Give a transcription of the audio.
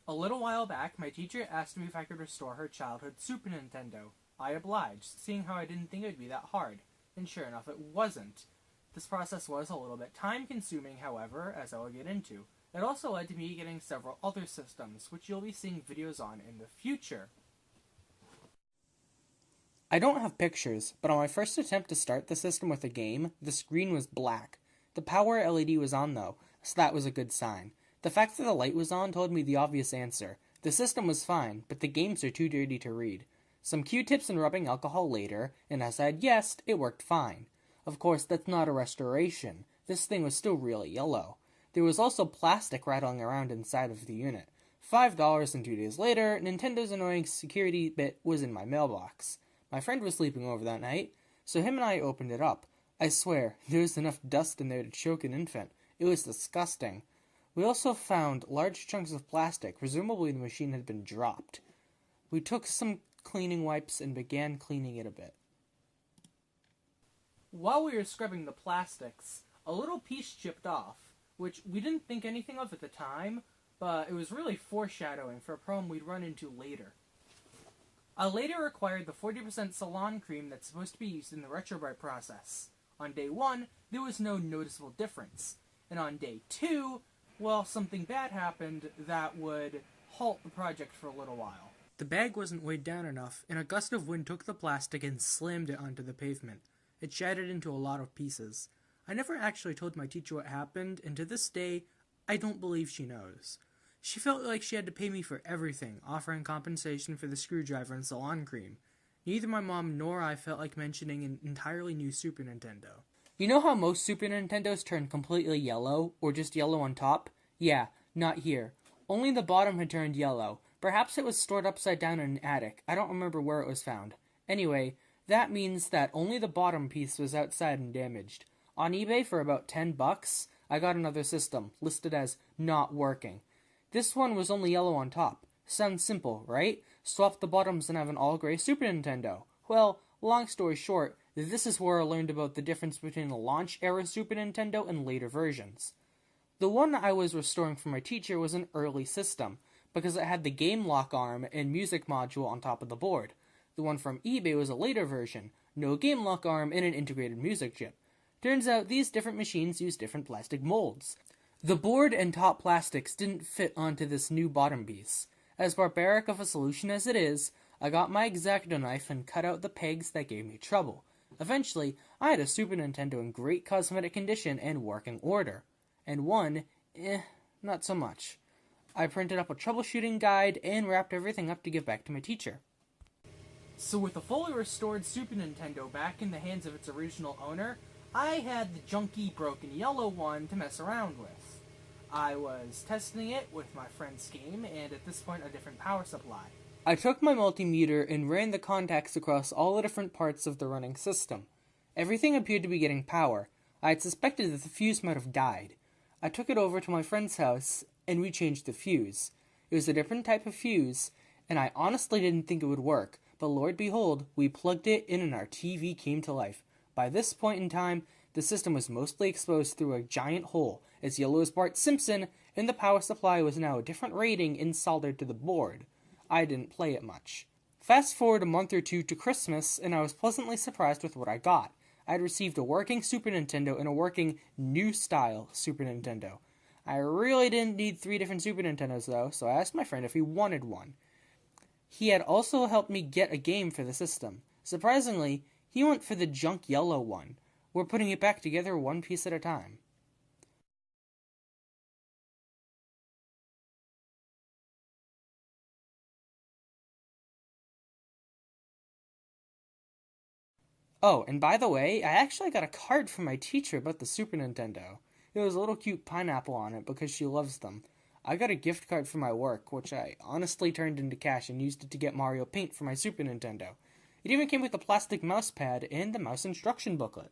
A little while back, my teacher asked me if I could restore her childhood Super Nintendo. I obliged, seeing how I didn't think it would be that hard, and sure enough it wasn't. This process was a little bit time-consuming, however, as I will get into. It also led to me getting several other systems, which you'll be seeing videos on in the future. I don't have pictures, but on my first attempt to start the system with a game, the screen was black. The power LED was on though, so that was a good sign. The fact that the light was on told me the obvious answer. The system was fine, but the games are too dirty to read. Some Q-tips and rubbing alcohol later, and as I had guessed, it worked fine. Of course, that's not a restoration. This thing was still really yellow. There was also plastic rattling around inside of the unit. $5 and 2 days later, Nintendo's annoying security bit was in my mailbox. My friend was sleeping over that night, so him and I opened it up. I swear, there was enough dust in there to choke an infant. It was disgusting. We also found large chunks of plastic, presumably the machine had been dropped. We took some cleaning wipes and began cleaning it a bit. While we were scrubbing the plastics, a little piece chipped off, which we didn't think anything of at the time, but it was really foreshadowing for a problem we'd run into later. I later acquired the 40% salon cream that's supposed to be used in the RetroBrite process. On day 1, there was no noticeable difference. And on day 2, well, something bad happened that would halt the project for a little while. The bag wasn't weighed down enough, and a gust of wind took the plastic and slammed it onto the pavement. It shattered into a lot of pieces. I never actually told my teacher what happened, and to this day, I don't believe she knows. She felt like she had to pay me for everything, offering compensation for the screwdriver and salon cream. Neither my mom nor I felt like mentioning an entirely new Super Nintendo. You know how most Super Nintendos turn completely yellow, or just yellow on top? Yeah, not here. Only the bottom had turned yellow. Perhaps it was stored upside down in an attic. I don't remember where it was found. Anyway, that means that only the bottom piece was outside and damaged. On eBay for about $10, I got another system, listed as not working. This one was only yellow on top. Sounds simple, right? Swap the bottoms and have an all-gray Super Nintendo. Well, long story short, this is where I learned about the difference between the launch-era Super Nintendo and later versions. The one I was restoring for my teacher was an early system, because it had the game lock arm and music module on top of the board. The one from eBay was a later version, no game lock arm and an integrated music chip. Turns out these different machines use different plastic molds. The board and top plastics didn't fit onto this new bottom piece. As barbaric of a solution as it is, I got my X-Acto knife and cut out the pegs that gave me trouble. Eventually, I had a Super Nintendo in great cosmetic condition and working order. And one, not so much. I printed up a troubleshooting guide and wrapped everything up to give back to my teacher. So with a fully restored Super Nintendo back in the hands of its original owner, I had the junky, broken yellow one to mess around with. I was testing it with my friend's game, and at this point a different power supply. I took my multimeter and ran the contacts across all the different parts of the running system. Everything appeared to be getting power. I had suspected that the fuse might have died. I took it over to my friend's house, and we changed the fuse. It was a different type of fuse, and I honestly didn't think it would work, but Lord behold, we plugged it in and our TV came to life. By this point in time, the system was mostly exposed through a giant hole, as yellow as Bart Simpson, and the power supply was now a different rating and soldered to the board. I didn't play it much. Fast forward a month or two to Christmas, and I was pleasantly surprised with what I got. I had received a working Super Nintendo and a working new-style Super Nintendo. I really didn't need 3 different Super Nintendos, though, so I asked my friend if he wanted one. He had also helped me get a game for the system. Surprisingly, he went for the junk yellow one. We're putting it back together one piece at a time. Oh, and by the way, I actually got a card from my teacher about the Super Nintendo. It was a little cute pineapple on it because she loves them. I got a gift card for my work, which I honestly turned into cash and used it to get Mario Paint for my Super Nintendo. It even came with a plastic mouse pad and the mouse instruction booklet.